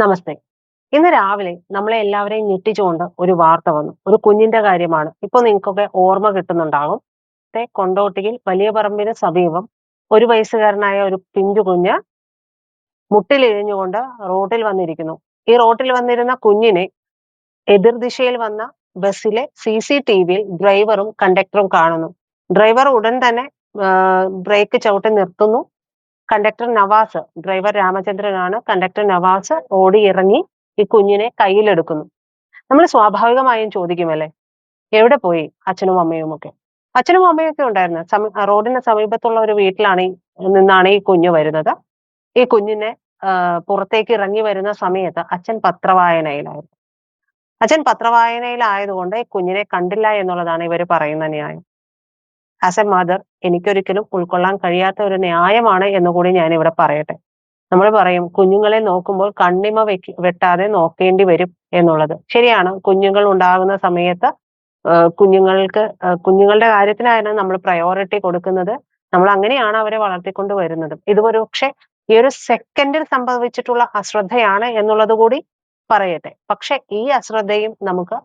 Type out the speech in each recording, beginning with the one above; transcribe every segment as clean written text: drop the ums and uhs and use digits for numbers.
നമസ്തേ. ഇന്ന് രാവിലെ നമ്മളെ എല്ലാവരെയും ഞെട്ടിച്ചുകൊണ്ട് ഒരു വാർത്ത വന്നു. ഒരു കുഞ്ഞിന്റെ കാര്യമാണ്. ഇപ്പൊ നിങ്ങൾക്കൊക്കെ ഓർമ്മ കിട്ടുന്നുണ്ടാകും. കൊണ്ടോട്ടിയിൽ വലിയ പറമ്പിന് സമീപം 1 വയസ്സുകാരനായ ഒരു പിഞ്ചു കുഞ്ഞ് മുട്ടിലിഴഞ്ഞുകൊണ്ട് റോഡിൽ വന്നിരിക്കുന്നു. ഈ റോഡിൽ വന്നിരുന്ന കുഞ്ഞിനെ എതിർദിശയിൽ വന്ന ബസ്സിലെ സിസിടിവിയിൽ ഡ്രൈവറും കണ്ടക്ടറും കാണുന്നു. ഡ്രൈവർ ഉടൻ തന്നെ ബ്രേക്ക് ചവിട്ടി നിർത്തുന്നു. കണ്ടക്ടർ നവാസ്, ഡ്രൈവർ രാമചന്ദ്രനാണ്. കണ്ടക്ടർ നവാസ് ഓടി ഇറങ്ങി ഈ കുഞ്ഞിനെ കയ്യിലെടുക്കുന്നു. നമ്മൾ സ്വാഭാവികമായും ചോദിക്കുമല്ലേ, എവിടെ പോയി അച്ഛനും അമ്മയും ഒക്കെ? അച്ഛനും അമ്മയും ഒക്കെ ഉണ്ടായിരുന്നു. റോഡിന് സമീപത്തുള്ള ഒരു വീട്ടിലാണ് നിന്നാണ് ഈ കുഞ്ഞ് വരുന്നത്. ഈ കുഞ്ഞിനെ പുറത്തേക്ക് ഇറങ്ങി വരുന്ന സമയത്ത് അച്ഛൻ പത്രവായനയിലായിരുന്നു. അച്ഛൻ പത്രവായനയിലായതുകൊണ്ട് ഈ കുഞ്ഞിനെ കണ്ടില്ല എന്നുള്ളതാണ് ഇവർ പറയുന്ന ന്യായം. ആസ് എ മദർ എനിക്കൊരിക്കലും ഉൾക്കൊള്ളാൻ കഴിയാത്ത ഒരു ന്യായമാണ് എന്നുകൂടി ഞാൻ ഇവിടെ പറയട്ടെ. നമ്മൾ പറയും കുഞ്ഞുങ്ങളെ നോക്കുമ്പോൾ കണ്ണിമ വെട്ടാതെ നോക്കേണ്ടി വരും എന്നുള്ളത്. ശരിയാണ്. കുഞ്ഞുങ്ങൾ ഉണ്ടാകുന്ന സമയത്ത് കുഞ്ഞുങ്ങളുടെ കാര്യത്തിനായിരുന്നു നമ്മൾ പ്രയോറിറ്റി കൊടുക്കുന്നത്. നമ്മൾ അങ്ങനെയാണ് അവരെ വളർത്തിക്കൊണ്ട് വരുന്നത്. ഇത് പക്ഷെ ഈ ഒരു സെക്കൻഡിൽ സംഭവിച്ചിട്ടുള്ള അശ്രദ്ധയാണ് എന്നുള്ളത് കൂടി പറയട്ടെ. പക്ഷെ ഈ അശ്രദ്ധയും നമുക്ക്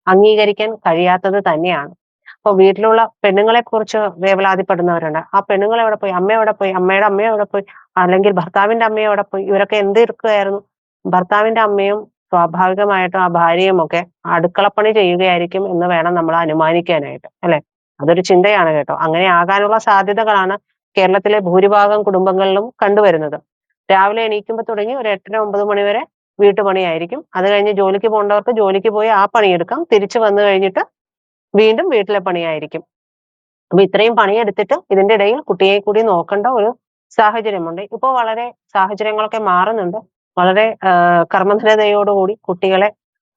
അംഗീകരിക്കാൻ കഴിയാത്തത് തന്നെയാണ്. അപ്പൊ വീട്ടിലുള്ള പെണ്ണുങ്ങളെ കുറിച്ച് വേവലാതിപ്പെടുന്നവരുണ്ട്. ആ പെണ്ണുങ്ങൾ എവിടെ പോയി? അമ്മ എവിടെ പോയി? അമ്മയുടെ അമ്മ എവിടെ പോയി? അല്ലെങ്കിൽ ഭർത്താവിന്റെ അമ്മ എവിടെ പോയി? ഇവരൊക്കെ എന്തെടുക്കുകയായിരുന്നു? ഭർത്താവിന്റെ അമ്മയും സ്വാഭാവികമായിട്ടും ആ ഭാര്യയും ഒക്കെ അടുക്കളപ്പണി ചെയ്യുകയായിരിക്കും എന്ന് വേണം നമ്മൾ അനുമാനിക്കാനായിട്ട്, അല്ലെ? അതൊരു ചിന്തയാണ് കേട്ടോ. അങ്ങനെ ആകാനുള്ള സാധ്യതകളാണ് കേരളത്തിലെ ഭൂരിഭാഗം കുടുംബങ്ങളിലും കണ്ടുവരുന്നത്. രാവിലെ എണീക്കുമ്പോൾ തുടങ്ങി ഒരു 8:30 9 മണി വരെ വീട്ടുപണിയായിരിക്കും. അത് കഴിഞ്ഞ് ജോലിക്ക് പോകേണ്ടവർക്ക് ജോലിക്ക് പോയി ആ പണിയെടുക്കാം. തിരിച്ചു വന്നു കഴിഞ്ഞിട്ട് വീണ്ടും വീട്ടിലെ പണിയായിരിക്കും. അപ്പൊ ഇത്രയും പണിയെടുത്തിട്ട് ഇതിന്റെ ഇടയിൽ കുട്ടിയെ കൂടി നോക്കേണ്ട ഒരു സാഹചര്യമുണ്ട്. ഇപ്പൊ വളരെ സാഹചര്യങ്ങളൊക്കെ മാറുന്നുണ്ട്. വളരെ കർമ്മനിരതയോടുകൂടി കുട്ടികളെ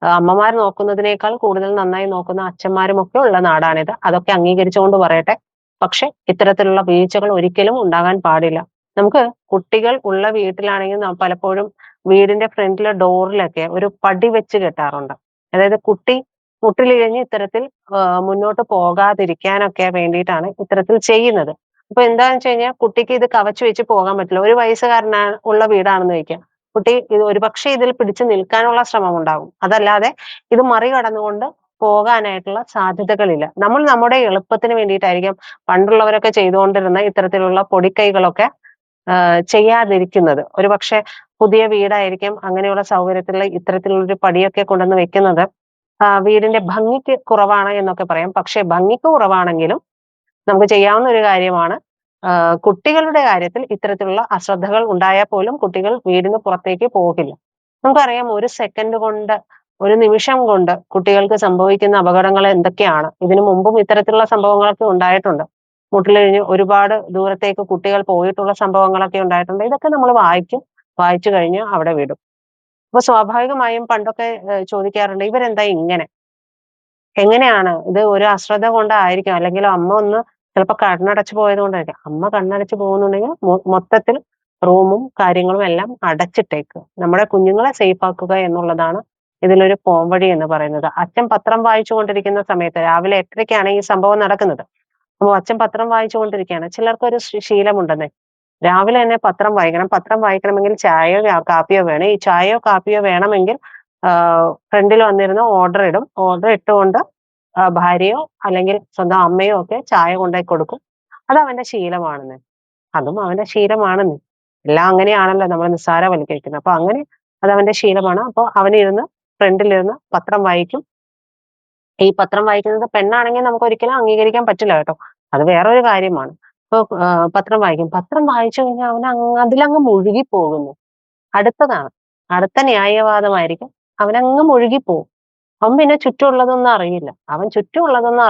അമ്മമാർ നോക്കുന്നതിനേക്കാൾ കൂടുതൽ നന്നായി നോക്കുന്ന അച്ഛന്മാരും ഒക്കെ ഉള്ള നാടാണിത്. അതൊക്കെ അംഗീകരിച്ചുകൊണ്ട് പറയട്ടെ. പക്ഷെ ഇത്തരത്തിലുള്ള വീഴ്ചകൾ ഒരിക്കലും ഉണ്ടാകാൻ പാടില്ല. നമുക്ക് കുട്ടികൾ ഉള്ള വീട്ടിലാണെങ്കിൽ പലപ്പോഴും വീടിന്റെ ഫ്രണ്ടിലെ ഡോറിലൊക്കെ ഒരു പടി വെച്ച് കെട്ടാറുണ്ട്. അതായത് കുട്ടി മുട്ടിലിഴഞ്ഞ് ഇത്തരത്തിൽ മുന്നോട്ട് പോകാതിരിക്കാനൊക്കെ വേണ്ടിയിട്ടാണ് ഇത്തരത്തിൽ ചെയ്യുന്നത്. അപ്പൊ എന്താന്ന് വെച്ച് കഴിഞ്ഞാൽ കുട്ടിക്ക് ഇത് കവച്ച് വെച്ച് പോകാൻ പറ്റില്ല. 1 വയസ്സുകാരനാണ് ഉള്ള വീടാണെന്ന് വെക്കാം. കുട്ടി ഇത് ഒരുപക്ഷെ ഇതിൽ പിടിച്ചു നിൽക്കാനുള്ള ശ്രമം ഉണ്ടാകും. അതല്ലാതെ ഇത് മറികടന്നുകൊണ്ട് പോകാനായിട്ടുള്ള സാധ്യതകളില്ല. നമ്മൾ നമ്മുടെ എളുപ്പത്തിന് വേണ്ടിയിട്ടായിരിക്കും പണ്ടുള്ളവരൊക്കെ ചെയ്തുകൊണ്ടിരുന്ന ഇത്തരത്തിലുള്ള പൊടിക്കൈകളൊക്കെ ചെയ്യാതിരിക്കുന്നത്. ഒരുപക്ഷെ പുതിയ വീടായിരിക്കും അങ്ങനെയുള്ള സൗകര്യത്തിലുള്ള ഇത്തരത്തിലുള്ള ഒരു പടിയൊക്കെ കൊണ്ടുവന്ന് വെക്കുന്നത്. വീടിന്റെ ഭംഗിക്ക് കുറവാണ് എന്നൊക്കെ പറയാം. പക്ഷെ ഭംഗിക്ക് കുറവാണെങ്കിലും നമുക്ക് ചെയ്യാവുന്ന ഒരു കാര്യമാണ്. കുട്ടികളുടെ കാര്യത്തിൽ ഇത്തരത്തിലുള്ള അശ്രദ്ധകൾ ഉണ്ടായാൽ പോലും കുട്ടികൾ വീടിന് പുറത്തേക്ക് പോകില്ല. നമുക്കറിയാം, ഒരു സെക്കൻഡ് കൊണ്ട്, ഒരു നിമിഷം കൊണ്ട് കുട്ടികൾക്ക് സംഭവിക്കുന്ന അപകടങ്ങൾ എന്തൊക്കെയാണ്. ഇതിനു മുമ്പും ഇത്തരത്തിലുള്ള സംഭവങ്ങളൊക്കെ ഉണ്ടായിട്ടുണ്ട്. മുട്ടിലിഴിഞ്ഞ് ഒരുപാട് ദൂരത്തേക്ക് കുട്ടികൾ പോയിട്ടുള്ള സംഭവങ്ങളൊക്കെ ഉണ്ടായിട്ടുണ്ട്. ഇതൊക്കെ നമ്മൾ വായിക്കും. വായിച്ചു കഴിഞ്ഞ് അവിടെ വിടും. അപ്പൊ സ്വാഭാവികമായും പണ്ടൊക്കെ ചോദിക്കാറുണ്ട്, ഇവരെന്താ ഇങ്ങനെ? എങ്ങനെയാണ് ഇത്? ഒരു അശ്രദ്ധ കൊണ്ടായിരിക്കും, അല്ലെങ്കിൽ അമ്മ ഒന്ന് ചിലപ്പോൾ കണ്ണടച്ചു പോയത് കൊണ്ടായിരിക്കും. അമ്മ കണ്ണടച്ചു പോകുന്നുണ്ടെങ്കിൽ മൊത്തത്തിൽ റൂമും കാര്യങ്ങളും എല്ലാം അടച്ചിട്ടേക്കുക. നമ്മുടെ കുഞ്ഞുങ്ങളെ സേഫ് ആക്കുക എന്നുള്ളതാണ് ഇതിലൊരു പോംവഴി എന്ന് പറയുന്നത്. അച്ഛൻ പത്രം വായിച്ചു കൊണ്ടിരിക്കുന്ന സമയത്ത് രാവിലെ 8:30ക്കാണ് ഈ സംഭവം നടക്കുന്നത്. അപ്പോൾ അച്ഛൻ പത്രം വായിച്ചു കൊണ്ടിരിക്കുകയാണ്. ചിലർക്കൊരു ശീലമുണ്ടെന്നേ, രാവിലെ തന്നെ പത്രം വായിക്കണം. പത്രം വായിക്കണമെങ്കിൽ ചായയോ കാപ്പിയോ വേണം. ഈ ചായയോ കാപ്പിയോ വേണമെങ്കിൽ ഫ്രണ്ടിൽ വന്നിരുന്ന് ഓർഡർ ഇടും. ഓർഡർ ഇട്ടുകൊണ്ട് ഭാര്യയോ അല്ലെങ്കിൽ സ്വന്തം അമ്മയോ ഒക്കെ ചായ കൊണ്ടുപോയി കൊടുക്കും. അത് അവന്റെ ശീലമാണെന്ന്. അതും അവന്റെ ശീലമാണെന്ന്. എല്ലാം അങ്ങനെയാണല്ലോ നമ്മൾ നിസ്സാരവൽക്കരിക്കുന്നത്. അപ്പൊ അങ്ങനെ അത് അവന്റെ ശീലമാണ്. അപ്പൊ അവനിരുന്ന് ഫ്രണ്ടിലിരുന്ന് പത്രം വായിക്കും. ഈ പത്രം വായിക്കുന്നത് പെണ്ണാണെങ്കിൽ നമുക്ക് ഒരിക്കലും അംഗീകരിക്കാൻ പറ്റില്ല കേട്ടോ. അത് വേറൊരു കാര്യമാണ്. ഇപ്പൊ പത്രം വായിക്കും. പത്രം വായിച്ചു കഴിഞ്ഞാൽ അതിലങ്ങ് മുഴുകി പോകുന്നു. അടുത്തതാണ്. അടുത്ത ന്യായവാദമായിരിക്കും. അവനങ്ങ് മുഴുകിപ്പോവും. അവൻ പിന്നെ ചുറ്റുമുള്ളതൊന്നും അറിയില്ല. അവൻ ചുറ്റുമുള്ളതൊന്നും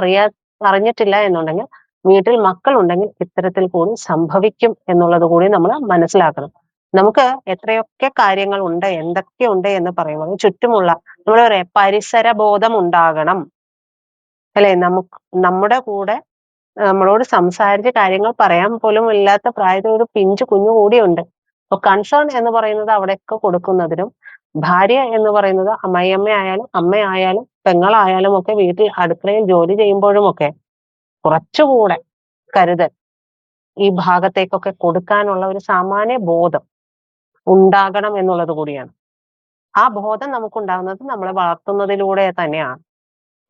അറിഞ്ഞിട്ടില്ല എന്നുണ്ടെങ്കിൽ, വീട്ടിൽ മക്കളുണ്ടെങ്കിൽ ഇത്തരത്തിൽ കൂടി സംഭവിക്കും എന്നുള്ളത് കൂടി നമ്മൾ മനസ്സിലാക്കണം. നമുക്ക് എത്രയൊക്കെ കാര്യങ്ങൾ ഉണ്ട്, എന്തൊക്കെ ഉണ്ട് എന്ന് പറയുമ്പോൾ ചുറ്റുമുള്ള, നമ്മൾ പറയാം, പരിസര ബോധം ഉണ്ടാകണം, അല്ലെ? നമ്മുടെ കൂടെ നമ്മളോട് സംസാരിച്ച് കാര്യങ്ങൾ പറയാൻ പോലും ഇല്ലാത്ത പ്രായത്തിൽ ഒരു പിഞ്ചു കുഞ്ഞു കൂടിയുണ്ട്. അപ്പൊ കൺസേൺ എന്ന് പറയുന്നത് അവിടെയൊക്കെ കൊടുക്കുന്നതിനും, ഭാര്യ എന്ന് പറയുന്നത് അമ്മായിയമ്മ ആയാലും അമ്മയായാലും പെങ്ങളായാലും ഒക്കെ വീട്ടിൽ അടുക്കളയിൽ ജോലി ചെയ്യുമ്പോഴും ഒക്കെ കുറച്ചുകൂടെ കരുതൽ ഈ ഭാഗത്തേക്കൊക്കെ കൊടുക്കാനുള്ള ഒരു സാമാന്യ ബോധം ഉണ്ടാകണം എന്നുള്ളത് കൂടിയാണ്. ആ ബോധം നമുക്കുണ്ടാകുന്നത് നമ്മളെ വളർത്തുന്നതിലൂടെ തന്നെയാണ്.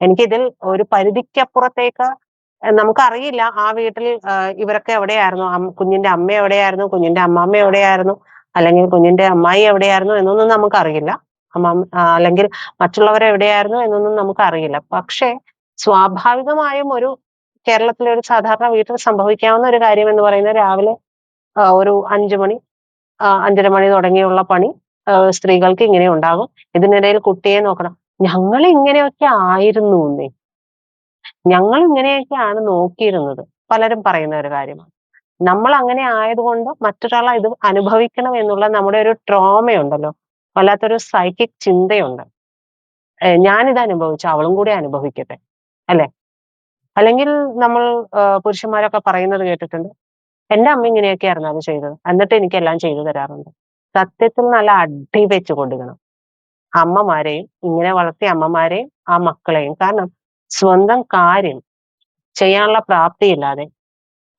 എനിക്കിതിൽ ഒരു പരിധിക്കപ്പുറത്തേക്ക് നമുക്കറിയില്ല ആ വീട്ടിൽ ഇവരൊക്കെ എവിടെയായിരുന്നു, കുഞ്ഞിന്റെ അമ്മ എവിടെയായിരുന്നു, കുഞ്ഞിന്റെ അമ്മാമ്മ എവിടെയായിരുന്നു, അല്ലെങ്കിൽ കുഞ്ഞിന്റെ അമ്മായി എവിടെയായിരുന്നു എന്നൊന്നും നമുക്കറിയില്ല. അല്ലെങ്കിൽ മറ്റുള്ളവർ എവിടെയായിരുന്നു എന്നൊന്നും നമുക്കറിയില്ല. പക്ഷേ സ്വാഭാവികമായും ഒരു കേരളത്തിലെ ഒരു സാധാരണ വീട്ടിൽ സംഭവിക്കാവുന്ന ഒരു കാര്യം എന്ന് പറയുന്നത് രാവിലെ ഒരു 5 മണി 5:30 മണി തുടങ്ങിയുള്ള പണി സ്ത്രീകൾക്ക് ഇങ്ങനെ ഉണ്ടാകും. ഇതിനിടയിൽ കുട്ടിയെ നോക്കണം. ഞങ്ങൾ ഇങ്ങനെയൊക്കെ ആയിരുന്നൂന്നേ. ഞങ്ങൾ ഇങ്ങനെയൊക്കെയാണ് നോക്കിയിരുന്നത്. പലരും പറയുന്ന ഒരു കാര്യമാണ്. നമ്മൾ അങ്ങനെ ആയതുകൊണ്ട് മറ്റൊരാൾ ഇത് അനുഭവിക്കണം എന്നുള്ള നമ്മുടെ ഒരു ട്രോമയുണ്ടല്ലോ. വല്ലാത്തൊരു സൈക്കിക് ചിന്തയുണ്ട്. ഞാനിത് അനുഭവിച്ചു അവളും കൂടി അനുഭവിക്കട്ടെ. അല്ലെ? അല്ലെങ്കിൽ നമ്മൾ പുരുഷന്മാരൊക്കെ പറയുന്നത് കേട്ടിട്ടുണ്ട്. എന്റെ അമ്മ ഇങ്ങനെയൊക്കെയായിരുന്നു അത് ചെയ്തത്. എന്നിട്ട് എനിക്കെല്ലാം ചെയ്തു തരാറുണ്ട്. സത്യത്തിൽ നല്ല അടി വെച്ച് കൊടുക്കണം. അമ്മമാരെയും ഇങ്ങനെ വളർത്തിയ അമ്മമാരെയും ആ മക്കളെയും. കാരണം സ്വന്തം കാര്യം ചെയ്യാനുള്ള പ്രാപ്തിയില്ലാതെ,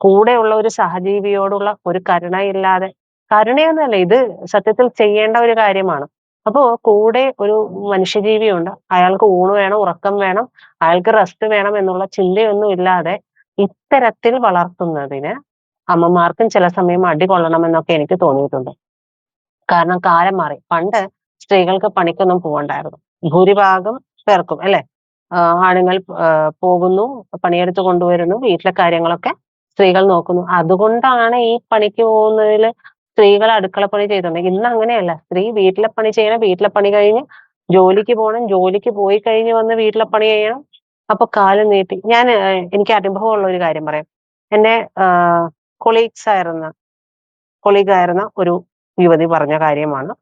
കൂടെയുള്ള ഒരു സഹജീവിയോടുള്ള ഒരു കരുണയില്ലാതെ, കരുണയൊന്നുമല്ല ഇത് സത്യത്തിൽ ചെയ്യേണ്ട ഒരു കാര്യമാണ്. അപ്പോ കൂടെ ഒരു മനുഷ്യജീവിയുണ്ട്. അയാൾക്ക് ഊണ് വേണം, ഉറക്കം വേണം, അയാൾക്ക് റെസ്റ്റ് വേണം എന്നുള്ള ചിന്തയൊന്നും ഇല്ലാതെ ഇത്തരത്തിൽ വളർത്തുന്നതിന് അമ്മമാർക്കും ചില സമയം അടി കൊള്ളണമെന്നൊക്കെ എനിക്ക് തോന്നിയിട്ടുണ്ട്. കാരണം കാലം മാറി. പണ്ട് സ്ത്രീകൾക്ക് പണിക്കൊന്നും പോകണ്ടായിരുന്നു. ഭൂരിഭാഗം പേർക്കും അല്ലെ? ആണുങ്ങൾ പോകുന്നു, പണിയെടുത്ത് കൊണ്ടുവരുന്നു, വീട്ടിലെ കാര്യങ്ങളൊക്കെ സ്ത്രീകൾ നോക്കുന്നു. അതുകൊണ്ടാണ് ഈ പണിക്ക് പോകുന്നതില് സ്ത്രീകൾ അടുക്കളപ്പണി ചെയ്തിട്ടുണ്ട്. ഇന്ന് അങ്ങനെയല്ല. സ്ത്രീ വീട്ടിലെ പണി ചെയ്യണം, വീട്ടിലെ പണി കഴിഞ്ഞ് ജോലിക്ക് പോകണം, ജോലിക്ക് പോയി കഴിഞ്ഞ് വന്ന് വീട്ടിലെ പണി ചെയ്യണം. അപ്പൊ കാലം നീട്ടി. ഞാൻ എനിക്ക് അനുഭവമുള്ള ഒരു കാര്യം പറയാം. എന്നെ കൊളീഗായിരുന്ന ഒരു യുവതി പറഞ്ഞ കാര്യമാണ്.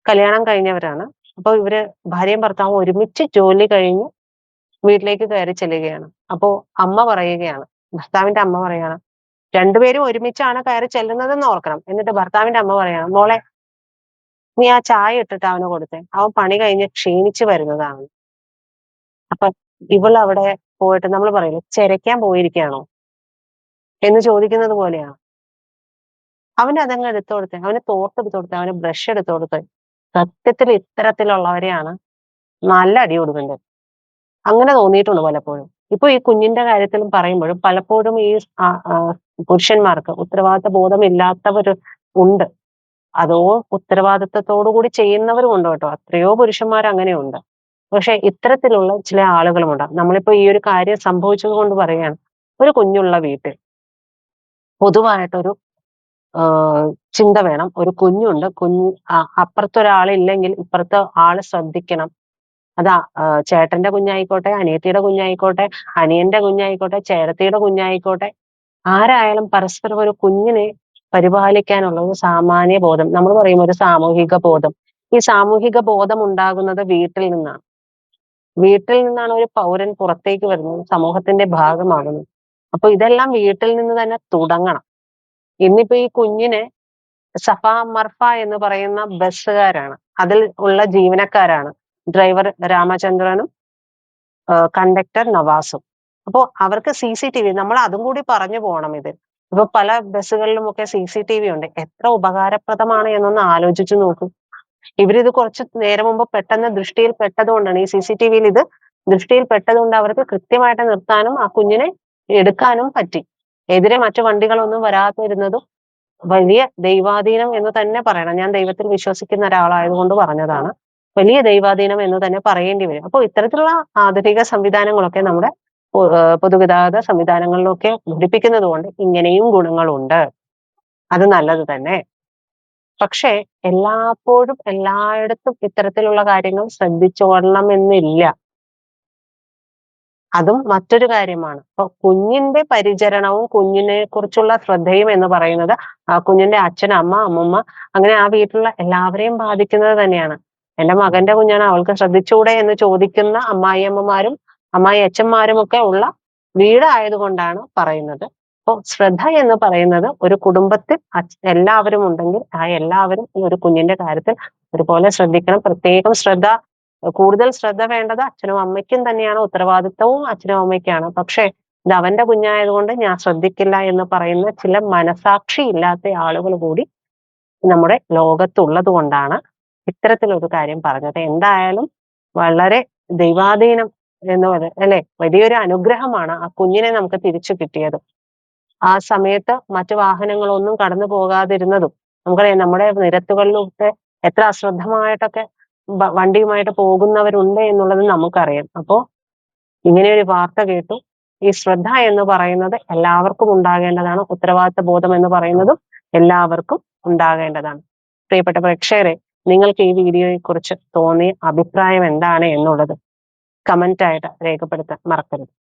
കല്യാണം കഴിഞ്ഞവരാണ്. അപ്പൊ ഇവര് ഭാര്യയും ഭർത്താവും ഒരുമിച്ച് ജോലി കഴിഞ്ഞ് വീട്ടിലേക്ക് കയറി ചെല്ലുകയാണ്. അപ്പോ അമ്മ പറയുകയാണ്, ഭർത്താവിന്റെ അമ്മ പറയാണ്, രണ്ടുപേരും ഒരുമിച്ചാണ് കയറി ചെല്ലുന്നതെന്ന് ഓർക്കണം. എന്നിട്ട് ഭർത്താവിന്റെ അമ്മ പറയാണ്, മോളെ നീ ആ ചായ ഇട്ടിട്ട് അവന് കൊടുത്തേ, അവൻ പണി കഴിഞ്ഞ് ക്ഷീണിച്ചു വരുന്നതാണ്. അപ്പൊ ഇവളവിടെ പോയിട്ട് നമ്മൾ പറയില്ലേ ചെരയ്ക്കാൻ പോയിരിക്കുകയാണോ എന്ന് ചോദിക്കുന്നത് പോലെയാണ്. അവന് അതങ്ങ് എടുത്തു കൊടുത്തേ, അവന് തോർത്ത് എടുത്തു കൊടുത്തേ, അവന് ബ്രഷ് എടുത്തു കൊടുത്തേ. സത്യത്തിൽ ഇത്തരത്തിലുള്ളവരെയാണ് നല്ല അടി കൊടുക്കേണ്ടത്. അങ്ങനെ തോന്നിയിട്ടുണ്ട് പലപ്പോഴും. ഇപ്പൊ ഈ കുഞ്ഞിന്റെ കാര്യത്തിലും പറയുമ്പോഴും പലപ്പോഴും ഈ പുരുഷന്മാർക്ക് ഉത്തരവാദിത്ത ബോധമില്ലാത്തവര് ഉണ്ട്. അതോ ഉത്തരവാദിത്തത്തോടു കൂടി ചെയ്യുന്നവരും ഉണ്ട് കേട്ടോ. എത്രയോ പുരുഷന്മാർ അങ്ങനെയുണ്ട്. പക്ഷെ ഇത്തരത്തിലുള്ള ചില ആളുകളുമുണ്ട്. നമ്മളിപ്പോ ഈ ഒരു കാര്യം സംഭവിച്ചത് കൊണ്ട് പറയുകയാണ്. ഒരു കുഞ്ഞുള്ള വീട്ടിൽ പൊതുവായിട്ടൊരു ചിന്ത വേണം. ഒരു കുഞ്ഞുണ്ട്. അപ്പുറത്തൊരാളില്ലെങ്കിൽ ഇപ്പുറത്തെ ആള് ശ്രദ്ധിക്കണം. അത് ചേട്ടന്റെ കുഞ്ഞായിക്കോട്ടെ, അനിയത്തിയുടെ കുഞ്ഞായിക്കോട്ടെ, അനിയന്റെ കുഞ്ഞായിക്കോട്ടെ, ചേട്ടത്തിയുടെ കുഞ്ഞായിക്കോട്ടെ, ആരായാലും പരസ്പരം ഒരു കുഞ്ഞിനെ പരിപാലിക്കാനുള്ള ഒരു സാമാന്യ ബോധം. നമ്മൾ പറയും ഒരു സാമൂഹിക ബോധം. ഈ സാമൂഹിക ബോധം ഉണ്ടാകുന്നത് വീട്ടിൽ നിന്നാണ്. വീട്ടിൽ നിന്നാണ് ഒരു പൗരൻ പുറത്തേക്ക് വരുന്നത്, സമൂഹത്തിന്റെ ഭാഗമാകുന്നത്. അപ്പൊ ഇതെല്ലാം വീട്ടിൽ നിന്ന് തന്നെ തുടങ്ങണം. ഇന്നിപ്പോ ഈ കുഞ്ഞിനെ സഫ മർഫ എന്ന് പറയുന്ന ബസ്സുകാരാണ്. അതിൽ ഉള്ള ജീവനക്കാരാണ് ഡ്രൈവർ രാമചന്ദ്രനും കണ്ടക്ടർ നവാസും. അപ്പോ അവർക്ക് CCTV, നമ്മൾ അതും കൂടി പറഞ്ഞു പോകണം ഇത്. ഇപ്പൊ പല ബസ്സുകളിലും ഒക്കെ CCTV ഉണ്ട്. എത്ര ഉപകാരപ്രദമാണ് എന്നൊന്ന് ആലോചിച്ചു നോക്കൂ. ഇവരിത് കുറച്ച് നേരം മുമ്പ് പെട്ടെന്ന് ദൃഷ്ടിയിൽ പെട്ടതുകൊണ്ടാണ്, ഈ CCTVയിൽ ഇത് ദൃഷ്ടിയിൽ പെട്ടതുകൊണ്ട് അവർക്ക് കൃത്യമായിട്ട് നിർത്താനും ആ കുഞ്ഞിനെ എടുക്കാനും പറ്റി. എതിരെ മറ്റു വണ്ടികളൊന്നും വരാതിരുന്നതും വലിയ ദൈവാധീനം എന്ന് തന്നെ പറയണം. ഞാൻ ദൈവത്തിൽ വിശ്വസിക്കുന്ന ഒരാളായതുകൊണ്ട് പറഞ്ഞതാണ്. വലിയ ദൈവാധീനം എന്ന് തന്നെ പറയേണ്ടി വരും. അപ്പോൾ ഇത്തരത്തിലുള്ള ആധുനിക സംവിധാനങ്ങളൊക്കെ നമ്മുടെ പൊതുഗതാഗത സംവിധാനങ്ങളിലൊക്കെ ഘടിപ്പിക്കുന്നത് കൊണ്ട് ഇങ്ങനെയും ഗുണങ്ങളുണ്ട്. അത് നല്ലത് തന്നെ. പക്ഷേ എല്ലായ്പ്പോഴും എല്ലായിടത്തും ഇത്തരത്തിലുള്ള കാര്യങ്ങൾ ശ്രദ്ധിച്ചോളണമെന്നില്ല. അതും മറ്റൊരു കാര്യമാണ്. അപ്പൊ കുഞ്ഞിന്റെ പരിചരണവും കുഞ്ഞിനെ കുറിച്ചുള്ള ശ്രദ്ധയും എന്ന് പറയുന്നത് ആ കുഞ്ഞിന്റെ അച്ഛൻ, അമ്മ, അമ്മൂമ്മ, അങ്ങനെ ആ വീട്ടിലുള്ള എല്ലാവരെയും ബാധിക്കുന്നത് തന്നെയാണ്. എന്റെ മകന്റെ കുഞ്ഞാണ്, അവൾക്ക് ശ്രദ്ധിച്ചൂടെ എന്ന് ചോദിക്കുന്ന അമ്മായിയമ്മമാരും അമ്മായി അച്ഛന്മാരും ഒക്കെ ഉള്ള വീടായതുകൊണ്ടാണ് പറയുന്നത്. അപ്പൊ ശ്രദ്ധ എന്ന് പറയുന്നത് ഒരു കുടുംബത്തിൽ എല്ലാവരും ഉണ്ടെങ്കിൽ ആ എല്ലാവരും ഈ ഒരു കുഞ്ഞിന്റെ കാര്യത്തിൽ ഒരുപോലെ ശ്രദ്ധിക്കണം. പ്രത്യേകം കൂടുതൽ ശ്രദ്ധ വേണ്ടത് അച്ഛനും അമ്മയ്ക്കും തന്നെയാണ്. ഉത്തരവാദിത്തവും അച്ഛനും അമ്മയ്ക്കാണ്. പക്ഷേ ഇത് അവന്റെ കുഞ്ഞായതുകൊണ്ട് ഞാൻ ശ്രദ്ധിക്കില്ല എന്ന് പറയുന്ന ചില മനസാക്ഷി ഇല്ലാത്ത ആളുകൾ കൂടി നമ്മുടെ ലോകത്തുള്ളത് കൊണ്ടാണ് ഇത്തരത്തിലൊരു കാര്യം പറഞ്ഞത്. എന്തായാലും വളരെ ദൈവാധീനം എന്ന് അല്ലെ, വലിയൊരു അനുഗ്രഹമാണ് ആ കുഞ്ഞിനെ നമുക്ക് തിരിച്ചു കിട്ടിയത്. ആ സമയത്ത് മറ്റു വാഹനങ്ങളൊന്നും കടന്നു പോകാതിരുന്നതും, നമുക്കറിയാം നമ്മുടെ നിരത്തുകളിലൊക്കെ എത്ര അശ്രദ്ധമായിട്ടൊക്കെ വണ്ടിയുമായിട്ട് പോകുന്നവരുണ്ട് എന്നുള്ളത് നമുക്കറിയാം. അപ്പോ ഇങ്ങനെ ഒരു വാർത്ത കേട്ടു. ഈ ശ്രദ്ധ എന്ന് പറയുന്നത് എല്ലാവർക്കും ഉണ്ടാകേണ്ടതാണ്. ഉത്തരവാദിത്ത ബോധം എന്ന് പറയുന്നതും എല്ലാവർക്കും ഉണ്ടാകേണ്ടതാണ്. പ്രിയപ്പെട്ട പ്രേക്ഷകരെ, നിങ്ങൾക്ക് ഈ വീഡിയോയെ കുറിച്ച് തോന്നിയ അഭിപ്രായം എന്താണ് എന്നുള്ളത് കമന്റ് ആയിട്ട് രേഖപ്പെടുത്താൻ മറക്കരുത്.